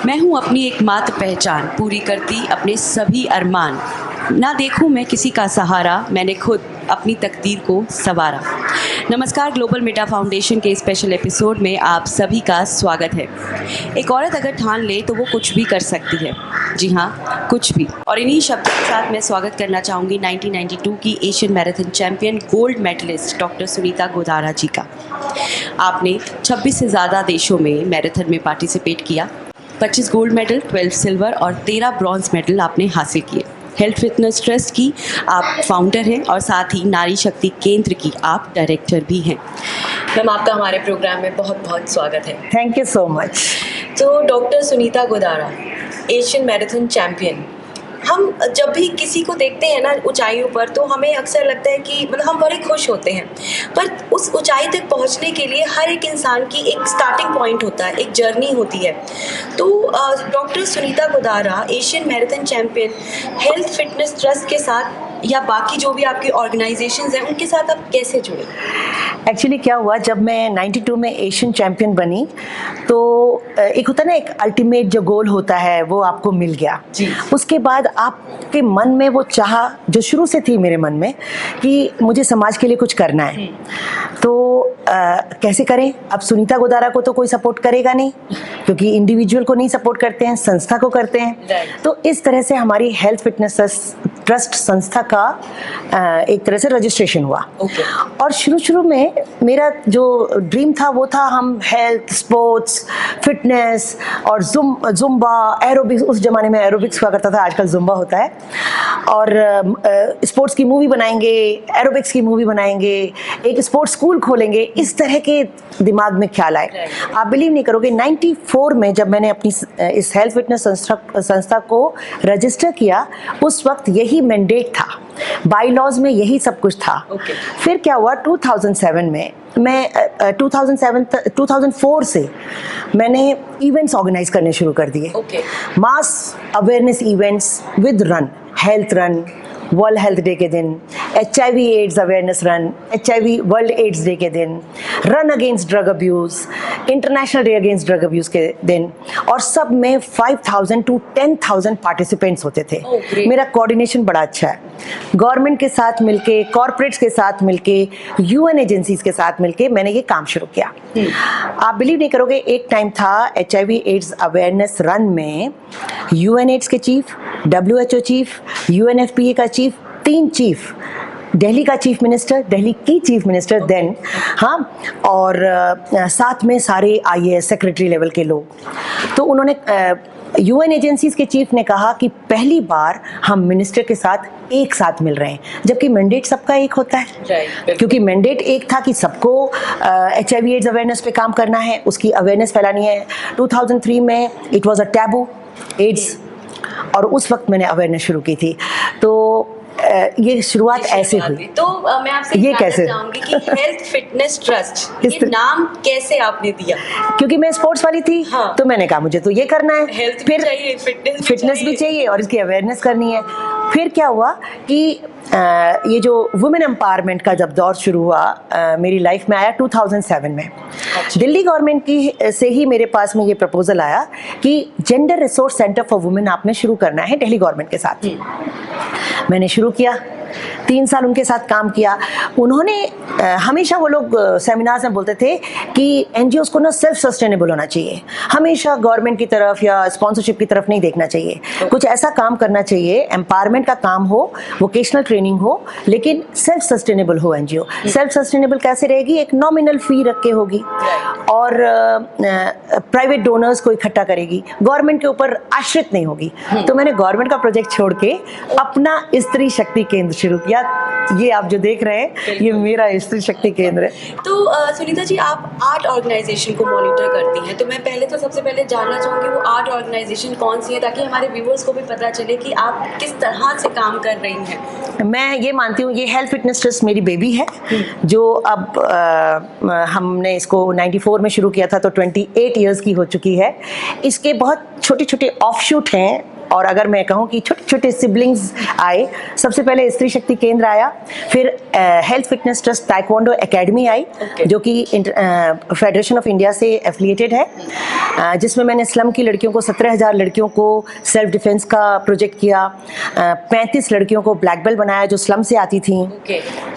मैं हूँ अपनी एकमात्र पहचान, पूरी करती अपने सभी अरमान। ना देखूँ मैं किसी का सहारा, मैंने खुद अपनी तकदीर को संवारा। नमस्कार, ग्लोबल मेटा फाउंडेशन के स्पेशल एपिसोड में आप सभी का स्वागत है। एक औरत अगर ठान ले तो वो कुछ भी कर सकती है। जी हाँ, कुछ भी। और इन्हीं शब्दों के साथ मैं स्वागत करना चाहूँगी 1992 की Asian marathon champion gold medallist doctor Sunita Godara ji का। आपने 26 से ज़्यादा देशों में मैराथन में पार्टिसिपेट किया। 25 गोल्ड मेडल, 12 सिल्वर और 13 ब्रॉन्ज मेडल आपने हासिल किए। हेल्थ फिटनेस ट्रस्ट की आप फाउंडर हैं और साथ ही नारी शक्ति केंद्र की आप डायरेक्टर भी हैं। मैम, आपका हमारे प्रोग्राम में बहुत बहुत स्वागत है। Thank you so much. तो doctor Sunita Godara, Asian marathon champion. हम जब भी किसी को देखते हैं ना ऊंचाइयों पर, तो हमें अक्सर लगता है कि मतलब हम बड़े खुश होते हैं, पर उस ऊंचाई तक पहुंचने के लिए हर एक इंसान की एक स्टार्टिंग पॉइंट होता है, एक जर्नी होती है। तो doctor Sunita Godara, Asian marathon champion, health fitness trust के साथ या बाकी जो भी आपकी ऑर्गेनाइजेशंस हैं उनके साथ आप कैसे जुड़े? एक्चुअली क्या हुआ, जब मैं 92 में एशियन चैंपियन बनी तो एक होता है ना, एक अल्टीमेट जो गोल होता है वो आपको मिल गया जी। उसके बाद आपके मन में वो चाह जो शुरू से थी मेरे मन में कि मुझे समाज के लिए कुछ करना है। तो कैसे करें? अब सुनीता गोदारा को तो कोई सपोर्ट करेगा नहीं, क्योंकि इंडिविजुअल को नहीं सपोर्ट करते हैं, संस्था को करते हैं। तो इस तरह से हमारी हेल्थ फिटनेस ट्रस्ट संस्था का एक तरह से रजिस्ट्रेशन हुआ। और शुरू में मेरा जो ड्रीम था वो था हम हेल्थ, स्पोर्ट्स, फिटनेस और जुम्बा, एरोबिक्स, उस जमाने में एरोबिक्स हुआ करता था, आजकल जुम्बा होता है। और स्पोर्ट्स की मूवी बनाएंगे, एरोबिक्स की मूवी बनाएंगे, एक स्पोर्ट्स स्कूल खोलेंगे, इस तरह के दिमाग में ख्याल आए। आप बिलीव नहीं करोगे, 94 में जब मैंने अपनी इस हेल्थ फिटनेस संस्था को रजिस्टर किया, उस वक्त यही मैंडेट था, बाई लॉज में यही सब कुछ था। फिर क्या हुआ, 2007 में मैं 2004 से मैंने इवेंट्स ऑर्गेनाइज करने शुरू कर दिए। Mass awareness events with run, health run, world health day के दिन, HIV AIDS awareness run, HIV world AIDS day के दिन, run against drug abuse, international day against drug abuse के दिन, और सब में 5,000 to 10,000 पार्टिसिपेंट्स होते थे। मेरा कोऑर्डिनेशन बड़ा अच्छा है। गवर्नमेंट के साथ मिलके, कॉर्पोरेट्स के साथ मिलके, UN एजेंसीज के साथ मिलके मैंने ये काम शुरू किया। आप बिलीव नहीं करोगे, एक टाइम था HIV एड्स अवेयरनेस रन में UN एड्स के चीफ, WHO चीफ, UNFPA का चीफ, 3 चीफ, दिल्ली का चीफ मिनिस्टर, दिल्ली की चीफ मिनिस्टर देन, हाँ, और साथ में सारे IAS सेक्रेटरी लेवल के लोग। तो उन्होंने UN एजेंसीज के चीफ ने कहा कि पहली बार हम मिनिस्टर के साथ एक साथ मिल रहे हैं, जबकि मैंडेट सबका एक होता है। क्योंकि मैंडेट एक था कि सबको HIV एड्स अवेयरनेस पे काम करना है, उसकी अवेयरनेस फैलानी है। 2003 में it was a taboo, AIDS, और उस वक्त मैंने अवेयरनेस शुरू की थी। तो ये शुरुआत ऐसे हुई। तो मैं आपसे ये कैसे चाहूंगी कि हेल्थ फिटनेस ट्रस्ट, ये नाम कैसे आपने दिया? क्योंकि मैं स्पोर्ट्स वाली थी, हाँ। तो मैंने कहा मुझे तो ये करना है, हेल्थ फिर चाहिए, फिटनेस भी चाहिए और इसकी अवेयरनेस करनी है। फिर क्या हुआ कि ये जो वुमेन एम्पावरमेंट का जब दौर शुरू हुआ मेरी लाइफ में आया 2007 में। दिल्ली गवर्नमेंट की से ही मेरे पास में ये प्रपोजल आया कि gender resource centre for women आपने शुरू करना है दिल्ली गवर्नमेंट के साथ। मैंने शुरू किया, 3 साल उनके साथ काम किया। उन्होंने हमेशा, वो लोग सेमिनार्स में बोलते थे कि NGOs को ना सेल्फ सस्टेनेबल होना चाहिए, हमेशा गवर्नमेंट की तरफ या स्पॉन्सरशिप की तरफ नहीं देखना चाहिए, कुछ ऐसा काम करना चाहिए, एम्पावरमेंट का काम हो, वोकेशनल ट्रेनिंग हो, लेकिन सेल्फ सस्टेनेबल हो NGO। सेल्फ सस्टेनेबल कैसे रहेगी? एक नॉमिनल फी रख के होगी और प्राइवेट डोनर्स को इकट्ठा करेगी, गवर्नमेंट के ऊपर आश्रित नहीं होगी। तो मैंने गवर्नमेंट का प्रोजेक्ट छोड़ के अपना स्त्री शक्ति केंद्र शुरू किया। ये आप जो देख रहे हैं, ये मेरा स्त्री शक्ति केंद्र है। तो सुनीता जी, आप आर्ट ऑर्गेनाइजेशन को मॉनिटर करती हैं, तो मैं पहले तो सबसे पहले जानना चाहूँगी वो आर्ट ऑर्गेनाइजेशन कौन सी है, ताकि हमारे व्यूअर्स को भी पता चले कि आप किस तरह से काम कर रही हैं। मैं ये मानती हूँ, ये हेल्थ फिटनेस ट्रस्ट मेरी बेबी है, जो अब हमने इसको 94 में शुरू किया था, तो 28 ईयर्स की हो चुकी है। इसके बहुत छोटे छोटे ऑफशूट हैं और अगर मैं कहूँ कि छोटे छोटे सिबलिंग्स आए। सबसे पहले स्त्री शक्ति केंद्र आया, फिर health fitness trust taekwondo academy आई, जो कि फेडरेशन ऑफ इंडिया से एफिलिएटेड है, जिसमें मैंने स्लम की लड़कियों को 17,000 लड़कियों को सेल्फ डिफेंस का प्रोजेक्ट किया। 35 लड़कियों को ब्लैक बेल्ट बनाया जो स्लम से आती थी,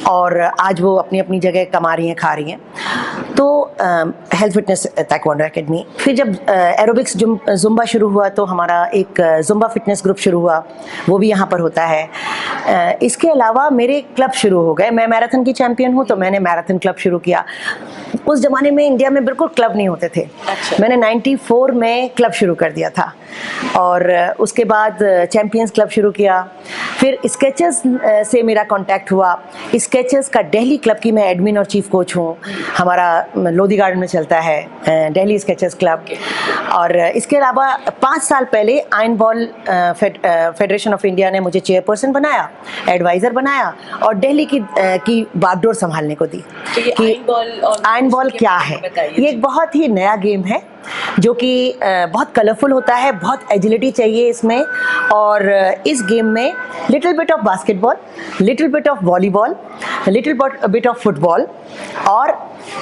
और आज वो अपनी अपनी जगह कमा रही हैं, खा रही हैं। तो हेल्थ फिटनेस ताइक्वांडो एकेडमी। फिर जब एरोबिक्स जुम्बा शुरू हुआ तो हमारा एक जुम्बा फिटनेस ग्रुप शुरू हुआ, वो भी यहाँ पर होता है। इसके अलावा मेरे क्लब शुरू हो गए। मैं मैराथन की चैंपियन हूँ, तो मैंने मैराथन क्लब शुरू किया। उस ज़माने में इंडिया में बिल्कुल क्लब नहीं होते थे। मैंने 94 में क्लब शुरू कर दिया था, और उसके बाद चैंपियंस क्लब शुरू किया। फिर स्केचेस से मेरा कांटेक्ट हुआ। स्केचेस का दिल्ली क्लब की मैं एडमिन और चीफ कोच हूँ। हमारा लोधी गार्डन में चलता है दिल्ली स्केचेस क्लब। और इसके अलावा 5 साल पहले ion ball federation of India ने मुझे चेयरपर्सन बनाया, एडवाइज़र बनाया, और दिल्ली की बागडोर संभालने को दी। तो आयन बॉल क्या है? ये एक बहुत ही नया गेम है जो कि बहुत कलरफुल होता है, बहुत एजिलिटी चाहिए इसमें। और इस गेम में little bit of basketball, little bit of volleyball, little bit of football और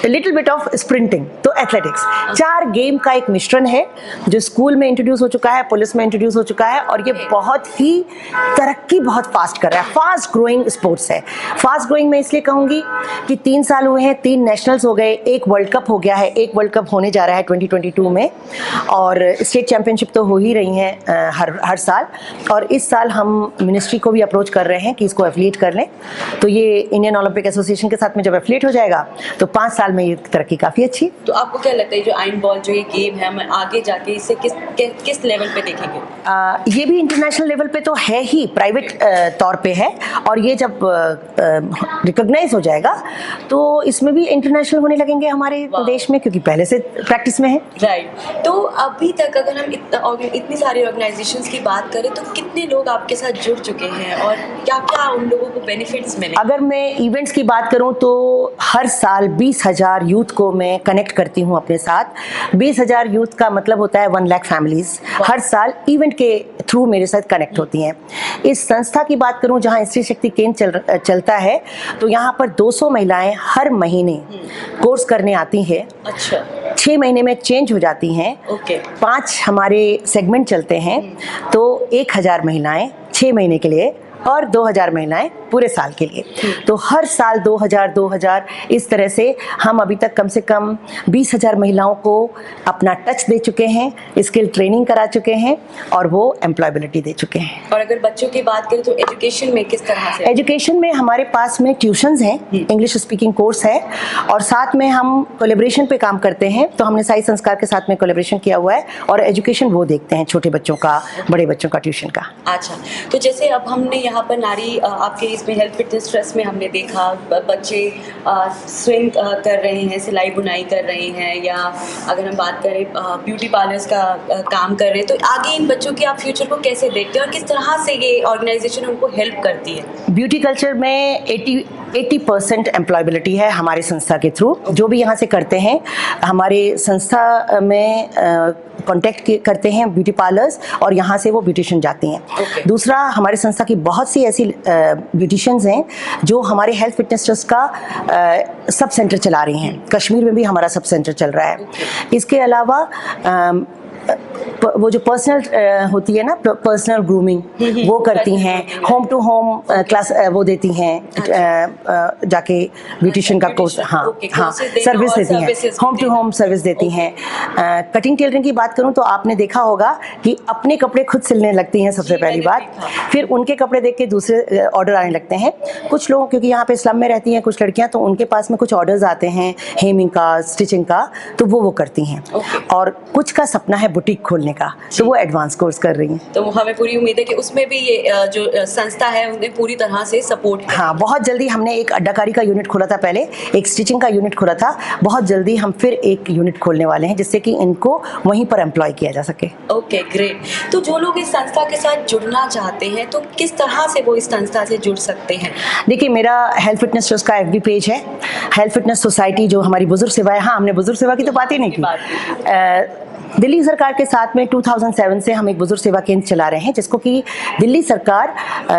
लिटिल बिट ऑफ स्प्रिंटिंग, तो एथलेटिक्स, 4 गेम का एक मिश्रण है जो स्कूल में इंट्रोड्यूस हो चुका है, पुलिस में इंट्रोड्यूस हो चुका है, और ये बहुत ही तरक्की बहुत फास्ट कर रहा है। फास्ट ग्रोइंग स्पोर्ट्स है। फास्ट ग्रोइंग मैं इसलिए कहूँगी कि 3 साल हुए हैं, 3 नेशनल्स हो गए, 1 वर्ल्ड कप हो गया है, 1 वर्ल्ड कप होने जा रहा है 2022 में, और स्टेट चैंपियनशिप तो हो ही रही हैं हर साल। और इस साल हम मिनिस्ट्री को भी अप्रोच कर रहे हैं कि इसको एफिलिएट कर लें। तो ये इंडियन ओलंपिक एसोसिएशन के साथ में जब एफिलिएट हो जाएगा तो 5 साल में ये तरक्की काफ़ी अच्छी। तो आपको क्या लगता है जो आयन बॉल जो ये गेम है, हम आगे जाके इसे किस लेवल पे देखेंगे? ये भी इंटरनेशनल लेवल पे तो है ही, प्राइवेट तौर पे है, और ये जब रिकॉग्नाइज हो जाएगा तो इसमें भी इंटरनेशनल होने लगेंगे हमारे देश में, क्योंकि पहले से प्रैक्टिस में है। राइट। तो अभी तक अगर हम इतनी सारी ऑर्गेनाइजेशंस की बात करें तो कितने लोग आपके साथ जुड़ चुके हैं और क्या क्या उन लोगों को बेनिफिट्स मिले? अगर मैं इवेंट्स की बात करूं तो हर साल 20,000 यूथ को मैं कनेक्ट करती हूं अपने साथ। 20,000 यूथ का मतलब होता है 1 लाख फैमिलीज हर साल इवेंट के थ्रू मेरे साथ कनेक्ट होती हैं। इस संस्था की बात करूं जहां स्त्री शक्ति केंद्र चलता है, तो यहाँ पर 200 महिलाएं हर महीने कोर्स करने आती हैं। अच्छा। 6 महीने में चेंज हो जाती हैं। 5 हमारे सेगमेंट चलते हैं, तो 1,000 महिलाएं 6 महीने के लिए और 2,000 महिलाएं पूरे साल के लिए। तो हर साल 2,000 इस तरह से हम अभी तक कम से कम 20,000 महिलाओं को अपना टच दे चुके हैं, स्किल ट्रेनिंग करा चुके हैं, और वो एम्प्लॉयबिलिटी दे चुके हैं। और अगर बच्चों की बात करें तो एजुकेशन में किस तरह से? एजुकेशन में हमारे पास में ट्यूशन्स हैं, इंग्लिश स्पीकिंग कोर्स है, और साथ में हम कोलेब्रेशन पे काम करते हैं। तो हमने साई संस्कार के साथ में कोलेब्रेशन किया हुआ है, और एजुकेशन वो देखते हैं, छोटे बच्चों का, बड़े बच्चों का ट्यूशन का। अच्छा। तो जैसे अब हमने यहाँ पर नारी आपके इसमें हेल्थ फिटनेस ट्रस्ट में हमने देखा बच्चे स्विंग कर रहे हैं, सिलाई बुनाई कर रहे हैं, या अगर हम बात करें ब्यूटी पार्लर्स का काम कर रहे हैं, तो आगे इन बच्चों के आप फ्यूचर को कैसे देखते हैं और किस तरह से ये ऑर्गेनाइजेशन उनको हेल्प करती है? ब्यूटी कल्चर में 80% एम्प्लॉयबिलिटी है हमारे संस्था के थ्रू। जो भी यहाँ से करते हैं, हमारे संस्था में कांटेक्ट करते हैं ब्यूटी पार्लर्स, और यहाँ से वो ब्यूटिशियन जाती हैं। दूसरा, हमारे संस्था की बहुत सी ऐसी ब्यूटिशियंस हैं जो हमारे हेल्थ फिटनेस ट्रस्ट का सब सेंटर चला रही हैं। कश्मीर में भी हमारा सब सेंटर चल रहा है। इसके अलावा वो जो पर्सनल होती है ना, पर्सनल ग्रूमिंग, वो करती हैं। होम टू होम क्लास वो देती हैं, जाके ब्यूटिशियन का कोर्स, हाँ, सर्विस देती हैं, होम टू होम सर्विस देती हैं। कटिंग टेलरिंग की बात करूं तो आपने देखा होगा कि अपने कपड़े खुद सिलने लगती हैं सबसे पहली बात, फिर उनके कपड़े देख के दूसरे ऑर्डर आने लगते हैं। कुछ लोग, क्योंकि यहाँ पे स्लम में रहती हैं कुछ लड़कियाँ, तो उनके पास में कुछ ऑर्डर्स आते हैं हेमिंग का, स्टिचिंग का, तो वो करती हैं। और कुछ का सपना है बुटीक खोलने का, तो वो एडवांस कोर्स कर रही हैं। तो हमें पूरी उम्मीद है कि उसमें भी ये जो संस्था है उन्हें पूरी तरह से सपोर्ट है। हाँ, बहुत जल्दी हमने एक अड्डाकारी का यूनिट खोला था, पहले एक स्टिचिंग का यूनिट खोला था, बहुत जल्दी हम फिर एक यूनिट खोलने वाले हैं जिससे कि इनको वहीं पर एम्प्लॉय किया जा सके। Okay, great. तो जो लोग इस संस्था के साथ जुड़ना चाहते हैं तो किस तरह से वो इस संस्था से जुड़ सकते हैं? देखिए, मेरा हेल्थ फिटनेस ट्रस्ट का FB पेज है, हेल्थ फिटनेस सोसाइटी, जो हमारी बुजुर्ग सेवा है। हाँ, हमने बुजुर्ग सेवा की तो बात ही नहीं की। दिल्ली सरकार के साथ में 2007 से हम एक बुजुर्ग सेवा केंद्र चला रहे हैं, जिसको कि दिल्ली सरकार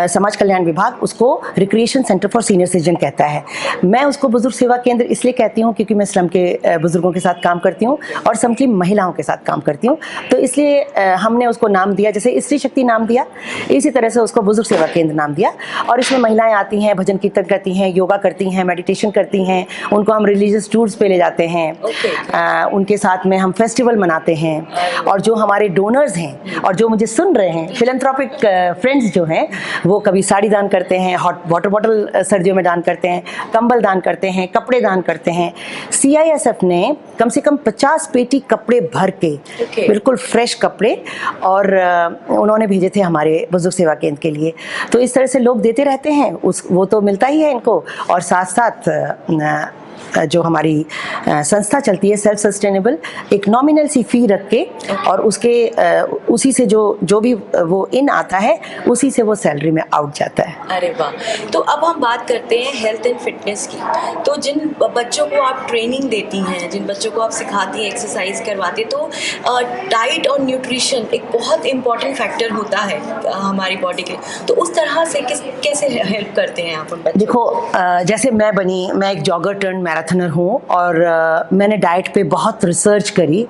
समाज कल्याण विभाग उसको recreation centre for senior citizen कहता है। मैं उसको बुजुर्ग सेवा केंद्र इसलिए कहती हूँ क्योंकि मैं स्लम के बुजुर्गों के साथ काम करती हूँ और समकी महिलाओं के साथ काम करती हूँ, तो इसलिए हमने उसको नाम दिया, जैसे स्त्री शक्ति नाम दिया इसी तरह से उसको बुजुर्ग सेवा केंद्र नाम दिया। और इसमें महिलाएं आती हैं, भजन कीर्तन करती हैं, योगा करती हैं, मेडिटेशन करती हैं, उनको हम रिलीजियस टूर्स पे ले जाते हैं, उनके साथ में हम फेस्टिवल मनाते हैं। और जो हमारे डोनर्स हैं और जो मुझे सुन रहे हैं फिलैंथ्रोपिक फ्रेंड्स जो हैं, वो कभी साड़ी दान करते हैं, हॉट वाटर बॉटल सर्दियों में दान करते हैं, कंबल दान करते हैं, कपड़े दान करते हैं। CISF ने कम से कम 50 पेटी कपड़े भर के बिल्कुल फ्रेश कपड़े और उन्होंने भेजे थे हमारे बुजुर्ग सेवा केंद्र के लिए। तो इस तरह से लोग देते रहते हैं, वो तो मिलता ही है इनको, और साथ साथ जो हमारी संस्था चलती है सेल्फ सस्टेनेबल, एक नॉमिनल सी फी रख के और उसके उसी से जो भी वो इन आता है उसी से वो सैलरी में आउट जाता है। अरे वाह। तो अब हम बात करते हैं हेल्थ एंड फिटनेस की। तो जिन बच्चों को आप ट्रेनिंग देती हैं, जिन बच्चों को आप सिखाती हैं, एक्सरसाइज करवाते हैं, तो डाइट और न्यूट्रिशन एक बहुत इंपॉर्टेंट फैक्टर होता है हमारी बॉडी के, तो उस तरह से कैसे हेल्प करते हैं आप उन बच्चों? देखो, जैसे मैं एक जॉगर टर्न मैराथनर हूँ और मैंने डाइट पे बहुत रिसर्च करी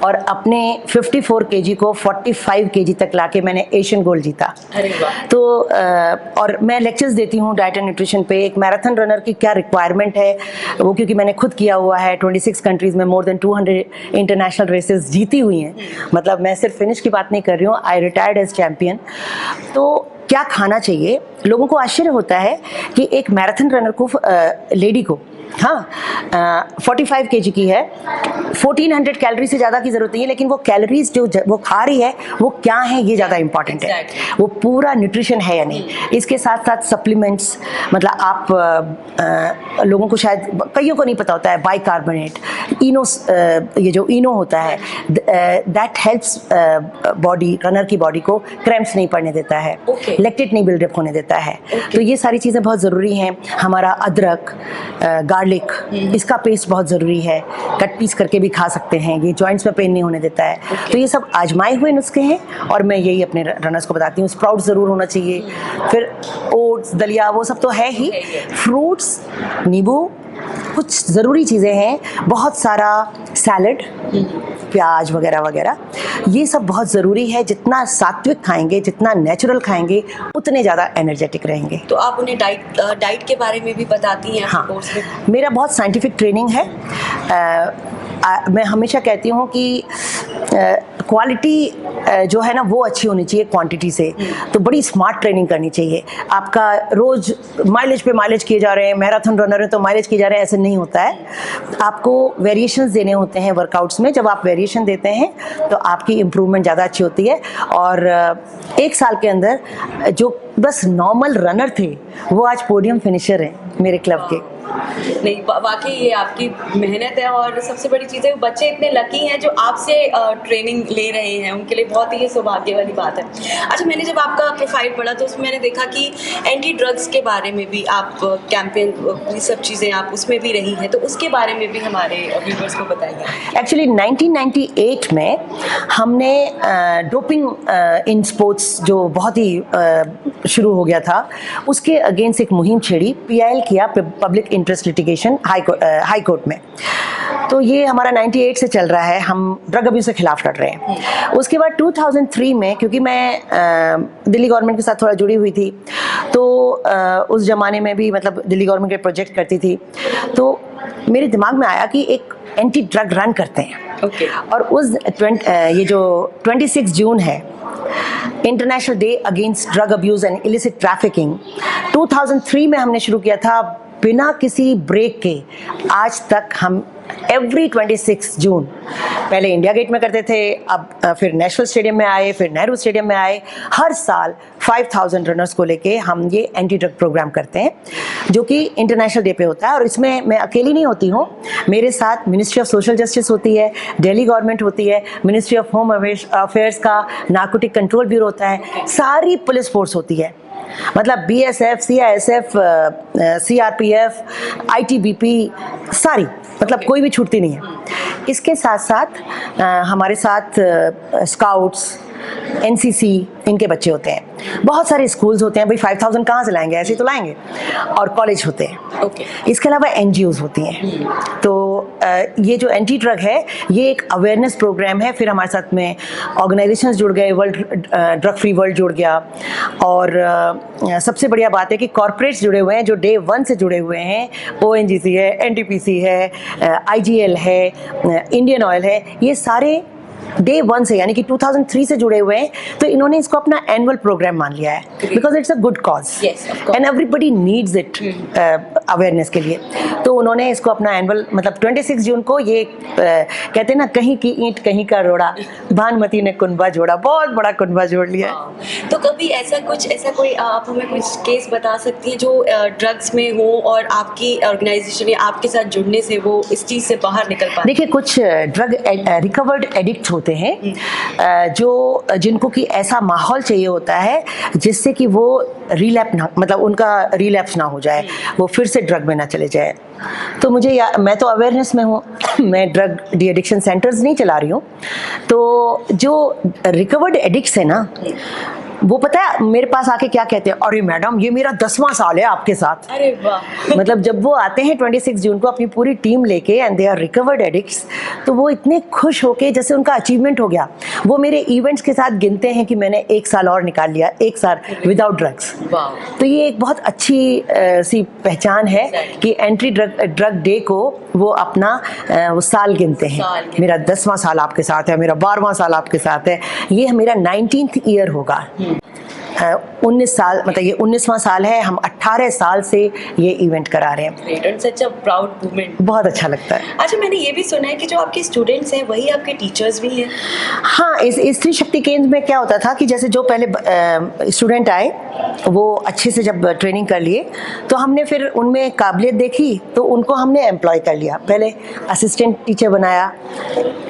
और अपने 54 kg को 45 kg तक लाके मैंने एशियन गोल्ड जीता। अरे वाह। तो और मैं लेक्चर्स देती हूँ डाइट एंड न्यूट्रिशन पे, एक मैराथन रनर की क्या रिक्वायरमेंट है वो, क्योंकि मैंने खुद किया हुआ है। 26 कंट्रीज में मोर देन 200 इंटरनेशनल रेसेस जीती हुई हैं। मतलब मैं सिर्फ फिनिश की बात नहीं कर रही हूँ, आई रिटायर्ड एज चैम्पियन। तो क्या खाना चाहिए, लोगों को आश्चर्य होता है कि एक मैराथन रनर को लेडी को 45 kg की है, 1400 कैलोरी से ज़्यादा की ज़रूरत नहीं है, लेकिन वो कैलोरीज जो वो खा रही है वो क्या है ये ज़्यादा इंपॉर्टेंट है। वो पूरा न्यूट्रिशन है या नहीं। इसके साथ साथ सप्लीमेंट्स, मतलब आप लोगों को शायद कईयों को नहीं पता होता है, बाइकार्बोनेट, इनो, ये जो इनो होता है दैट हेल्प्स बॉडी, रनर की बॉडी को क्रैम्प्स नहीं पड़ने देता है, लैक्टेट नहीं बिल्डअप होने देता है। तो ये सारी चीज़ें बहुत ज़रूरी हैं। हमारा अदरक, गार्लिक, इसका पेस्ट बहुत ज़रूरी है, कट पीस करके भी खा सकते हैं, ये जॉइंट्स में पेन नहीं होने देता है। तो ये सब आजमाए हुए नुस्खे हैं और मैं यही अपने रनर्स को बताती हूँ। स्प्राउट ज़रूर होना चाहिए, फिर ओट्स, दलिया, वो सब तो है ही, फ्रूट्स, नींबू, कुछ ज़रूरी चीज़ें हैं, बहुत सारा सैलड, प्याज वगैरह वगैरह, ये सब बहुत ज़रूरी है। जितना सात्विक खाएंगे, जितना नेचुरल खाएंगे, उतने ज़्यादा एनर्जेटिक रहेंगे। तो आप उन्हें डाइट के बारे में भी बताती हैं? हाँ, मेरा बहुत साइंटिफिक ट्रेनिंग है। मैं हमेशा कहती हूँ कि क्वालिटी जो है ना वो अच्छी होनी चाहिए क्वांटिटी से। तो बड़ी स्मार्ट ट्रेनिंग करनी चाहिए। आपका रोज़ माइलेज पे माइलेज किए जा रहे हैं, मैराथन रनर है तो माइलेज किए जा रहे हैं, ऐसे नहीं होता है। आपको वेरिएशंस देने होते हैं वर्कआउट्स में। जब आप वेरिएशन देते हैं तो आपकी इम्प्रूवमेंट ज़्यादा अच्छी होती है। और एक साल के अंदर जो बस नॉर्मल रनर थे वो आज पोडियम फिनिशर हैं मेरे क्लब के। नहीं, वाकई ये आपकी मेहनत है और सबसे बड़ी चीज़ है बच्चे इतने लकी हैं जो आपसे ट्रेनिंग ले रहे हैं, उनके लिए बहुत ही ये सौभाग्य वाली बात है। अच्छा, मैंने जब आपका प्रोफाइल पढ़ा तो उसमें मैंने देखा कि एंटी ड्रग्स के बारे में भी आप कैंपेन, ये सब चीज़ें आप उसमें भी रही हैं, तो उसके बारे में भी हमारे व्यूअर्स को बताइए। एक्चुअली 1998 में हमने डोपिंग इन स्पोर्ट्स जो बहुत ही शुरू हो गया था, उसके अगेंस्ट एक मुहिम छेड़ी, PIL किया, public interest litigation, high court में। तो ये हमारा 98 से चल रहा है, हम ड्रग अब्यूज़ के खिलाफ लड़ रहे हैं। उसके बाद 2003 में, क्योंकि मैं दिल्ली गवर्नमेंट के साथ थोड़ा जुड़ी हुई थी, तो उस ज़माने में भी मतलब दिल्ली गवर्नमेंट के प्रोजेक्ट करती थी, तो मेरे दिमाग में आया कि एक एंटी ड्रग रन करते हैं। और उस ये जो 26 जून है, international day against drug abuse and illicit trafficking, 2003 में हमने शुरू किया था बिना किसी ब्रेक के। आज तक हम एवरी 26 जून, पहले इंडिया गेट में करते थे, अब फिर नेशनल स्टेडियम में आए, फिर नेहरू स्टेडियम में आए, हर साल 5000 रनर्स को लेके हम ये एंटी ड्रग प्रोग्राम करते हैं जो कि इंटरनेशनल डे पे होता है। और इसमें मैं अकेली नहीं होती हूँ, मेरे साथ मिनिस्ट्री ऑफ सोशल जस्टिस होती है, दिल्ली गवर्नमेंट होती है, मिनिस्ट्री ऑफ होम अफेयर्स का नार्कोटिक कंट्रोल ब्यूरो होता है, सारी पुलिस फोर्स होती है। मतलब BSF, CISF, CRPF, ITBP सारी, मतलब कोई भी छूटती नहीं है। इसके साथ साथ हमारे साथ स्काउट्स, NCC इनके बच्चे होते हैं, बहुत सारे स्कूल्स होते हैं। भाई 5000 कहाँ से लाएंगे, ऐसे ही तो लाएंगे। और कॉलेज होते हैं। इसके अलावा NGOs होती हैं। तो ये जो एंटी ड्रग है ये एक अवेयरनेस प्रोग्राम है। फिर हमारे साथ में ऑर्गेनाइजेशंस जुड़ गए, वर्ल्ड ड्रग फ्री वर्ल्ड जुड़ गया। और सबसे बढ़िया बात है कि कॉर्पोरेट्स जुड़े हुए हैं जो डे 1 से जुड़े हुए हैं। ONGC है, NTPC है, IGL है, इंडियन ऑयल है, ये सारे डे 1 से यानी कि 2003 से जुड़े हुए हैं। तो इन्होंने इसको अपना एनुअल प्रोग्राम मान लिया है because it's a good cause and everybody needs it awareness के लिए। तो उन्होंने इसको अपना एनुअल, मतलब 26 जून को ये कहते हैं ना, कहीं की ईंट कहीं का रोड़ा, भानुमति ने कुनबा जोड़ा, बहुत बड़ा कुनबा जोड़ लिया है। तो कभी ऐसा कोई आप हमें कुछ केस बता सकती हैं जो ड्रग्स में हो और आपकी ऑर्गेनाइजेशन या आपके साथ जुड़ने से वो इस चीज़ से बाहर निकल पाए? देखिए, कुछ ड्रग रिकवर्ड एडिक्ट्स होते हैं जो जिनको कि ऐसा माहौल चाहिए होता है जिससे कि वो रिलैप ना, मतलब उनका रिलैप्स ना हो जाए, वो फिर से ड्रग में ना चले जाए। तो मैं तो अवेयरनेस में हूँ, मैं ड्रग डी एडिक्शन सेंटर्स नहीं चला रही हूँ। तो जो रिकवर्ड एडिक्ट्स है ना, वो पता है मेरे पास आके क्या कहते हैं, अरे मैडम ये मेरा 10वां साल है आपके साथ। अरे वाह। मतलब जब वो आते हैं 26 जून को अपनी पूरी टीम लेके and they are recovered addicts, तो वो इतने खुश होके जैसे उनका अचीवमेंट हो गया। वो मेरे इवेंट्स के साथ गिनते हैं कि मैंने 1 साल और निकाल लिया, 1 साल विदाउट ड्रग्स। तो ये एक बहुत अच्छी सी पहचान है कि एंट्री ड्रग डे को वो अपना वो साल गिनते हैं। मेरा 10वां साल आपके साथ है, मेरा 12वां साल आपके साथ है, ये मेरा 19th ईयर होगा। 19 साल, मतलब ये 19वां साल है। हम 18 साल से ये इवेंट करा रहे हैं। सच अ प्राउड मोमेंट। बहुत अच्छा लगता है। अच्छा, मैंने ये भी सुना है कि जो आपके स्टूडेंट्स हैं वही आपके टीचर्स भी हैं। हाँ, इस स्त्री शक्ति केंद्र में क्या होता था कि जैसे जो पहले स्टूडेंट आए वो अच्छे से जब ट्रेनिंग कर लिए तो हमने फिर उनमें काबिलियत देखी तो उनको हमने एम्प्लॉय कर लिया। पहले असिस्टेंट टीचर बनाया,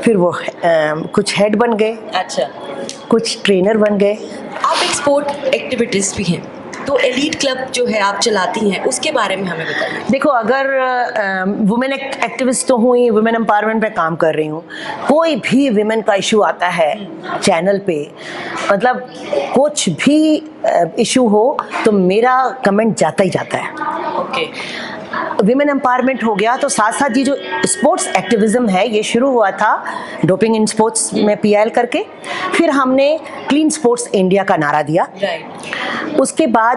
फिर वो कुछ हेड बन गए, अच्छा, कुछ ट्रेनर बन गए। आप एक स्पोर्ट एक्टिविटीज भी हैं, तो एलीट क्लब जो है आप चलाती हैं, उसके बारे में हमें बताइए। देखो, अगर वुमेन एक्टिविस्ट तो हुई, वुमेन एम्पावरमेंट पे काम कर रही हूँ, कोई भी वुमेन का इशू आता है चैनल पे, मतलब कुछ भी इशू हो तो मेरा कमेंट जाता ही जाता है। ओके, विमेन एम्पावरमेंट हो गया, तो साथ साथ ये जो स्पोर्ट्स एक्टिविज्म है ये शुरू हुआ था डोपिंग इन स्पोर्ट्स में PIL करके। फिर हमने क्लीन स्पोर्ट्स इंडिया का नारा दिया। उसके बाद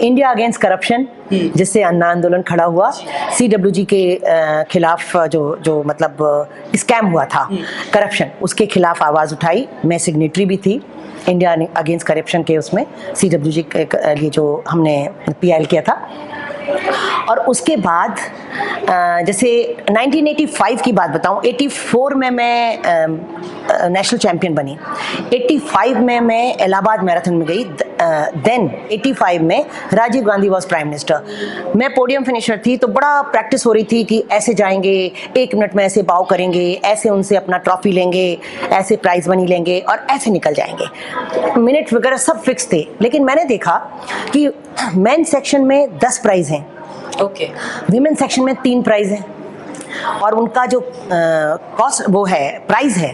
इंडिया अगेंस्ट करप्शन, जिससे अन्ना आंदोलन खड़ा हुआ। CWG के खिलाफ जो मतलब स्कैम हुआ था करप्शन, उसके खिलाफ आवाज़ उठाई। मैं सिग्नेटरी भी थी इंडिया अगेंस्ट करप्शन के, उसमें CWG के लिए जो हमने PIL किया था। और उसके बाद जैसे 1985 की बात बताऊं, 84 में मैं नेशनल चैंपियन बनी, 85 में मैं इलाहाबाद मैराथन में गई, देन 85 में Rajiv Gandhi was prime minister. मैं पोडियम फिनिशर थी, तो बड़ा प्रैक्टिस हो रही थी कि ऐसे जाएंगे, 1 मिनट में ऐसे बाव करेंगे, ऐसे उनसे अपना ट्रॉफी लेंगे, ऐसे प्राइज मनी लेंगे और ऐसे निकल जाएंगे। मिनट वगैरह सब फिक्स थे। लेकिन मैंने देखा कि मेन सेक्शन में 10 प्राइज हैं, ओके, विमेन सेक्शन में 3 प्राइज हैं, और उनका जो कॉस्ट वो है प्राइस है,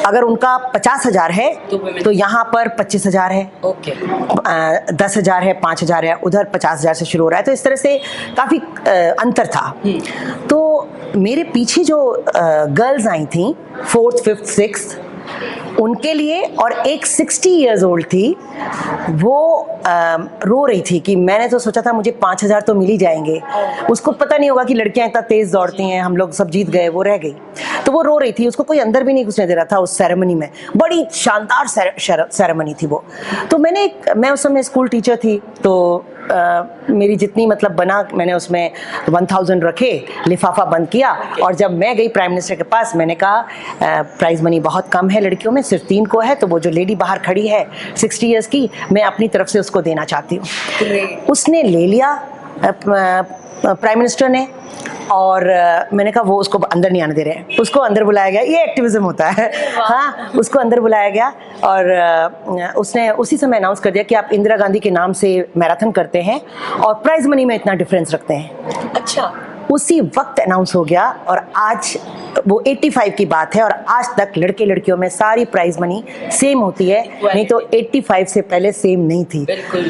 अगर उनका 50,000 है तो यहाँ पर 25,000 है, ओके, 10,000 है, 5,000 है, उधर 50,000 से शुरू हो रहा है। तो इस तरह से काफ़ी अंतर था। तो मेरे पीछे जो गर्ल्स आई थी 4th, 5th, 6th, उनके लिए, और एक 60 इयर्स ओल्ड थी, वो रो रही थी कि मैंने तो सोचा था मुझे 5,000 तो मिल ही जाएंगे। उसको पता नहीं होगा कि लड़कियां इतना तेज दौड़ती हैं, हम लोग सब जीत गए, वो रह गई। तो वो रो रही थी, उसको कोई अंदर भी नहीं घुसने दे रहा था उस सेरेमनी में। बड़ी शानदार सेरेमनी थी वो। तो मैं उस समय स्कूल टीचर थी, तो मेरी जितनी मतलब बना, मैंने उसमें 1000 रखे, लिफाफा बंद किया, और जब मैं गई प्राइम मिनिस्टर के पास, मैंने कहा प्राइज मनी बहुत कम है लड़कियों में, सिर्फ 3 को है, तो वो जो लेडी बाहर खड़ी है 60 इयर्स की, मैं अपनी तरफ से उसको देना चाहती हूँ। उसने ले लिया प्राइम मिनिस्टर ने, और मैंने कहा वो उसको अंदर नहीं आने दे रहे हैं, उसको अंदर बुलाया गया, ये एक्टिविज्म होता है। हाँ, उसको अंदर बुलाया गया और उसने उसी समय अनाउंस कर दिया कि आप इंदिरा गांधी के नाम से मैराथन करते हैं और प्राइज मनी में इतना डिफरेंस रखते हैं। अच्छा, उसी वक्त अनाउंस हो गया और आज वो 85 की बात है और आज तक लड़के लड़कियों में सारी प्राइज मनी सेम होती है, नहीं तो 85 से पहले सेम नहीं थी।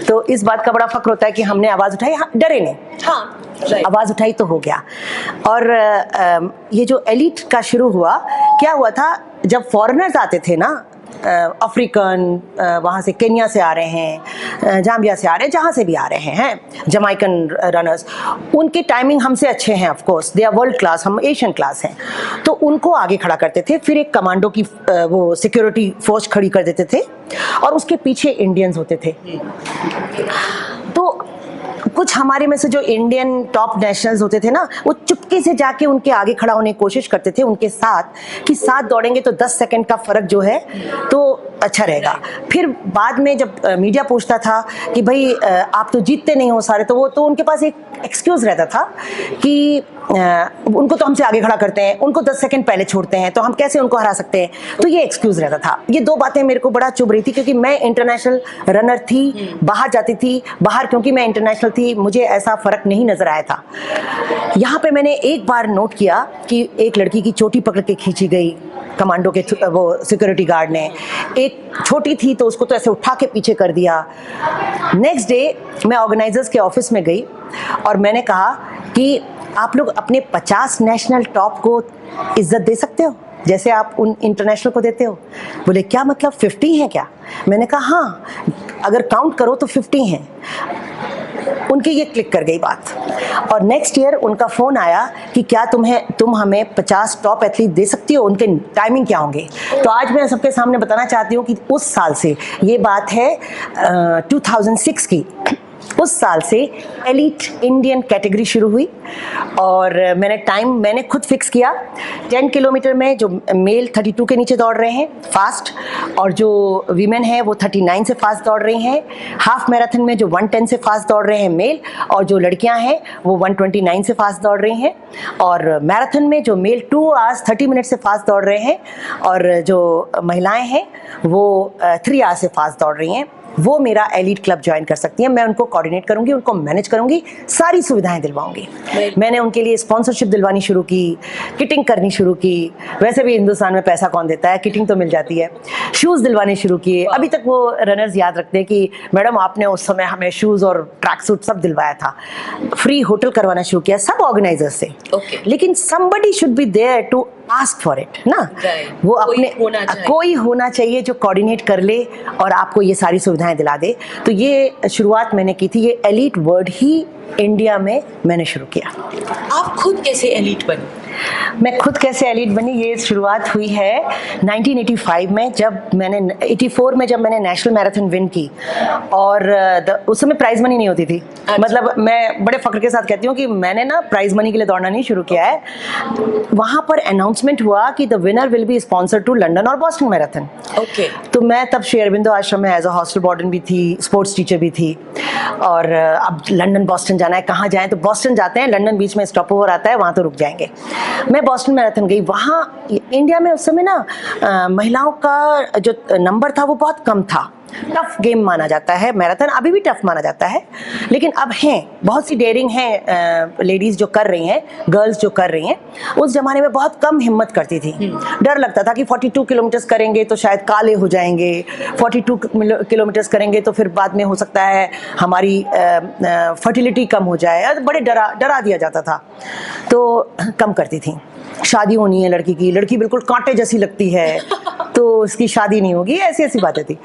तो इस बात का बड़ा फक्र होता है कि हमने आवाज उठाई, डरे नहीं, हाँ, आवाज उठाई तो हो गया। और ये जो एलिट का शुरू हुआ, क्या हुआ था जब फॉरेनर्स आते थे ना, अफ्रीकन, वहाँ से केन्या से आ रहे हैं, जाम्बिया से आ रहे हैं, जहाँ से भी आ रहे हैं, जमाइकन रनर्स, उनके टाइमिंग हमसे अच्छे हैं, of course they are world class, हम एशियन क्लास हैं, तो उनको आगे खड़ा करते थे, फिर एक कमांडो की वो सिक्योरिटी फोर्स खड़ी कर देते थे और उसके पीछे इंडियंस होते थे। तो कुछ हमारे में से जो इंडियन टॉप नेशनल्स होते थे ना, वो चुपके से जाके उनके आगे खड़ा होने की कोशिश करते थे उनके साथ, कि साथ दौड़ेंगे तो 10 सेकंड का फर्क जो है तो अच्छा रहेगा। फिर बाद में जब मीडिया पूछता था कि भाई आप तो जीतते नहीं हो सारे, तो वो तो उनके पास एक एक्सक्यूज रहता था कि उनको तो हमसे आगे खड़ा करते हैं, उनको 10 सेकंड पहले छोड़ते हैं, तो हम कैसे उनको हरा सकते हैं, तो ये एक्सक्यूज रहता था। ये दो बातें मेरे को बड़ा चुभ रही थी, क्योंकि मैं इंटरनेशनल रनर थी, बाहर जाती थी, बाहर क्योंकि मैं इंटरनेशनल थी, मुझे ऐसा फर्क नहीं नजर आया था। यहाँ पे मैंने एक बार नोट किया कि एक लड़की की चोटी पकड़ के खींची गई कमांडो के वो सिक्योरिटी गार्ड ने, एक छोटी थी तो उसको तो ऐसे उठा के पीछे कर दिया। नेक्स्ट डे मैं ऑर्गेनाइजर्स के ऑफिस में गई और मैंने कहा कि आप लोग अपने 50 नेशनल टॉप को इज्जत दे सकते हो जैसे आप उन इंटरनेशनल को देते हो? बोले क्या मतलब 50 हैं क्या? मैंने कहा हाँ, अगर काउंट करो तो 50 हैं। उनकी ये क्लिक कर गई बात और नेक्स्ट ईयर उनका फ़ोन आया कि क्या तुम हमें 50 टॉप एथलीट दे सकती हो, उनके टाइमिंग क्या होंगे। तो आज मैं सबके सामने बताना चाहती हूँ कि उस साल से, ये बात है 2006 की, उस साल से एलिट इंडियन कैटेगरी शुरू हुई और मैंने खुद फिक्स किया। 10 किलोमीटर में जो मेल 32 के नीचे दौड़ रहे हैं फास्ट, और जो वीमेन है वो 39 से फास्ट दौड़ रही हैं। हाफ मैराथन में जो 110 से फास्ट दौड़ रहे हैं मेल, और जो लड़कियां हैं वो 129 से फास्ट दौड़ रही हैं। और मैराथन में जो मेल 2 आवर्स 30 मिनट से फास्ट दौड़ रहे हैं, और जो महिलाएं हैं वो 3 आवर्स से फास्ट दौड़ रही हैं। वो मेरा एलीट क्लब ज्वाइन कर सकती हैं। मैं उनको कोऑर्डिनेट करूंगी, उनको मैनेज करूंगी, सारी सुविधाएं दिलवाऊंगी। मैंने उनके लिए स्पॉन्सरशिप दिलवानी शुरू की, किटिंग करनी शुरू की। वैसे भी हिंदुस्तान में पैसा कौन देता है, किटिंग तो मिल जाती है। शूज़ दिलवाने शुरू किए। अभी तक वो रनर्स याद रखते हैं कि मैडम आपने उस समय हमें शूज़ और ट्रैक सूट सब दिलवाया था। फ्री होटल करवाना शुरू किया, सब ऑर्गेनाइजर्स से। लेकिन somebody should be there to ask for it, ना? वो अपने कोई होना चाहिए जो कोऑर्डिनेट कर ले और आपको ये सारी सुविधाएं दिला दे। तो ये शुरुआत मैंने की थी, ये एलीट वर्ड ही इंडिया में मैंने शुरू किया। आप खुद कैसे एलीट बनी? मैं खुद कैसे एलीट बनी, ये शुरुआत हुई है 1985 में, जब मैंने 84 में जब मैंने नेशनल मैराथन विन की। और उस समय प्राइज मनी नहीं होती थी। मतलब मैं बड़े फक्र के साथ कहती हूँ कि मैंने ना प्राइज मनी के लिए दौड़ना नहीं शुरू किया है। वहाँ पर अनाउंसमेंट हुआ कि the winner will be sponsored to London और बॉस्टन मैराथन। तो मैं तब श्री अरबिंदो आश्रम में एज अ हॉस्टल वार्डन भी थी, स्पोर्ट्स टीचर भी थी। और अब लंदन बॉस्टन जाना है, कहाँ जाएं? तो बॉस्टन जाते हैं, लंदन बीच में स्टॉप ओवर आता है, वहाँ तो रुक जाएंगे। मैं बॉस्टन मैराथन गई। वहाँ इंडिया में उस समय ना महिलाओं का जो नंबर था वो बहुत कम था। टफ गेम माना जाता है मैराथन, अभी भी टफ माना जाता है, लेकिन अब हैं बहुत सी डेयरिंग हैं लेडीज़ जो कर रही हैं, गर्ल्स जो कर रही हैं। उस ज़माने में बहुत कम हिम्मत करती थी। डर लगता था कि 42 किलोमीटर्स करेंगे तो शायद काले हो जाएंगे, 42 किलोमीटर्स करेंगे तो फिर बाद में हो सकता है हमारी फर्टिलिटी कम हो जाए। बड़े डरा दिया जाता था, तो कम करती थी। शादी होनी है लड़की की, लड़की बिल्कुल कांटे जैसी लगती है तो उसकी शादी नहीं होगी, ऐसी ऐसी बातें थी।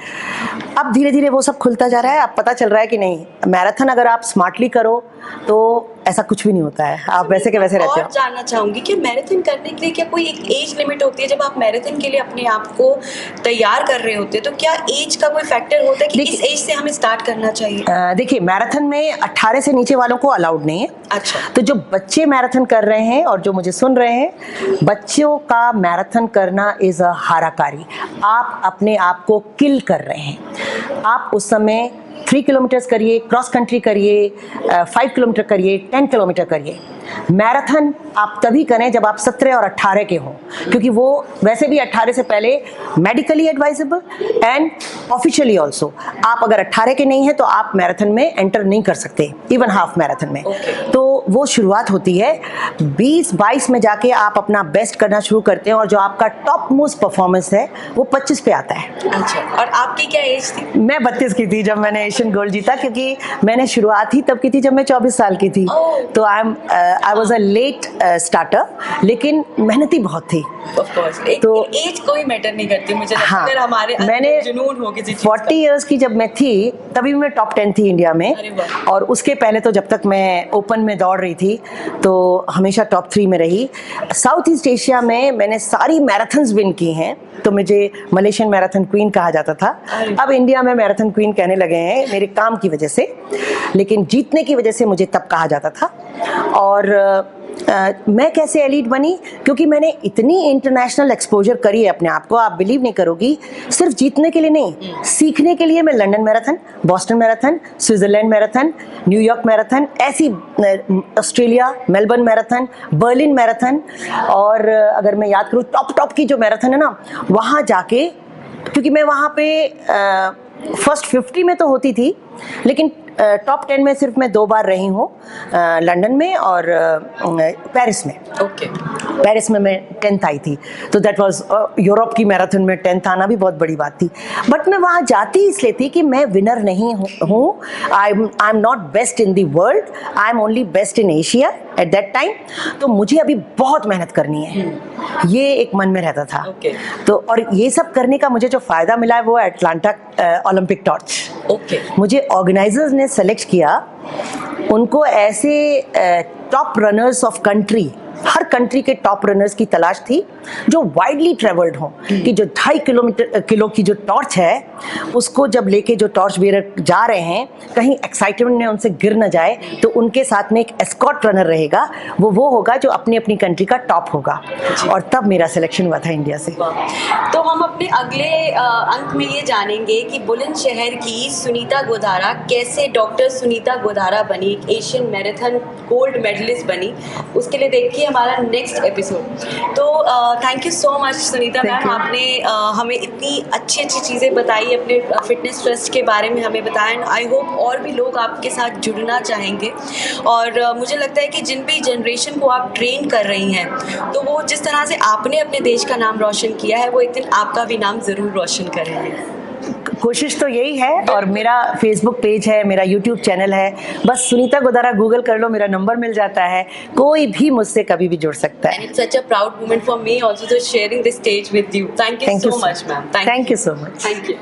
अब धीरे धीरे वो सब खुलता जा रहा है। अब पता चल रहा है कि नहीं, मैराथन अगर आप स्मार्टली करो तो ऐसा कुछ भी नहीं होता है, आप वैसे के वैसे रहते हो। और जानना चाहूंगी कि मैराथन करने के लिए क्या कोई एक एज लिमिट होती है? जब आप मैराथन के लिए अपने आप को तैयार कर रहे होते हैं तो क्या एज का कोई फैक्टर होता है कि इस एज से हमें स्टार्ट करना चाहिए? देखिए, मैराथन में 18 से नीचे वालों को अलाउड नहीं है। अच्छा। तो जो बच्चे मैराथन कर रहे हैं और जो मुझे सुन रहे हैं, बच्चों का मैराथन करना इज अ हाराकारी। आप अपने आप को किल कर रहे हैं। आप उस समय 3 किलोमीटर्स करिए, क्रॉस कंट्री करिए, 5 किलोमीटर करिए, 10 किलोमीटर करिए। मैराथन आप तभी करें जब आप 17 और 18 के हों, क्योंकि वो वैसे भी 18 से पहले medically advisable and officially also. आप अगर 18 के नहीं हैं तो आप मैराथन में एंटर नहीं कर सकते, इवन हाफ मैराथन में। तो वो शुरुआत होती है 20-22 में जाके आप अपना बेस्ट करना शुरू करते हैं, और जो आपका टॉप मोस्ट परफॉर्मेंस है वो 25 पे आता है। अच्छा, और आपकी क्या एज थी? मैं 32 की थी जब मैंने एशियन गोल्ड जीता, क्योंकि मैंने शुरुआत ही तब की थी जब मैं 24 साल की थी। तो I was a late starter, लेकिन मेहनती बहुत थी। ऑफ कोर्स, तो एज कोई मैटर नहीं करती मुझे लगता है। हाँ, अगर हमारे मैंने जुनून हो किसी चीज 40 इयर्स की जब मैं थी तभी मैं टॉप 10 थी इंडिया में। अरे वाह। और उसके पहले तो जब तक मैं ओपन में दौड़ रही थी तो हमेशा टॉप 3 में रही। साउथ ईस्ट एशिया में मैंने सारी मैराथन्स विन की हैं, तो मुझे मलेशियन मैराथन क्वीन कहा जाता था। अब इंडिया में मैराथन क्वीन कहने लगे हैं मेरे काम की वजह से, लेकिन जीतने की वजह से मुझे तब कहा जाता था। और मैं कैसे एलीट बनी, क्योंकि मैंने इतनी इंटरनेशनल एक्सपोजर करी है अपने आप को, आप बिलीव नहीं करोगी। सिर्फ जीतने के लिए नहीं, सीखने के लिए मैं London marathon, Boston marathon, Switzerland marathon, New York marathon, ऐसी Australia, Melbourne marathon, Berlin marathon, और अगर मैं याद करूँ टॉप की जो मैराथन है ना, वहाँ जाके, क्योंकि मैं वहाँ पे फर्स्ट 50 में तो होती थी, लेकिन टॉप 10 में सिर्फ मैं 2 बार रही हूँ, लंदन में और पेरिस में। ओके। पेरिस में मैं 10th आई थी, तो दैट वाज यूरोप की मैराथन में 10th आना भी बहुत बड़ी बात थी। बट मैं वहाँ जाती इसलिए थी कि मैं विनर नहीं हूँ, I am not best in the world, I am only best in Asia at that time. तो मुझे अभी बहुत मेहनत करनी है, ये एक मन में रहता था। Okay. तो और ये सब करने का मुझे जो फ़ायदा मिला है वो एटलांटा ओलंपिक टॉर्च। ओके। मुझे ऑर्गेनाइजर्स ने सेलेक्ट किया, उनको ऐसे top runners of country, her country के टॉप रनर्स की तलाश थी जो वाइडली ट्रेवल्ड हों, कि जो 2.5 किलो की जो टॉर्च है उसको जब लेके जो टॉर्च बेरर जा रहे हैं, कहीं एक्साइटमेंट में उनसे गिर न जाए, तो उनके साथ में एक एस्कॉर्ट रनर रहेगा, वो होगा जो अपनी अपनी कंट्री का टॉप होगा। और तब मेरा सिलेक्शन हुआ था इंडिया से। तो हम अपने अगले अंक में ये जानेंगे कि बुलंदशहर की सुनीता गोधारा कैसे डॉक्टर सुनीता गोधारा बनी, एक एशियन मैराथन गोल्ड मेडलिस्ट बनी। उसके लिए देखिए हमारा नेक्स्ट एपिसोड। तो thank you so much Sunita ma'am, आपने हमें इतनी अच्छी चीज़ें बताई, अपने फिटनेस ट्रस्ट के बारे में हमें बताया, एंड आई होप और भी लोग आपके साथ जुड़ना चाहेंगे। और मुझे लगता है कि जिन भी जनरेशन को आप ट्रेन कर रही हैं, तो वो जिस तरह से आपने अपने देश का नाम रोशन किया है, वो एक दिन आपका भी नाम ज़रूर रोशन करेंगे। कोशिश तो यही है। और मेरा फेसबुक पेज है, मेरा यूट्यूब चैनल है, बस सुनीता गोधारा गूगल कर लो, मेरा नंबर मिल जाता है, कोई भी मुझसे कभी भी जुड़ सकता है। And it's such a proud moment for me also to sharing this stage with you. Thank you so much, ma'am. Thank you so much. Thank you.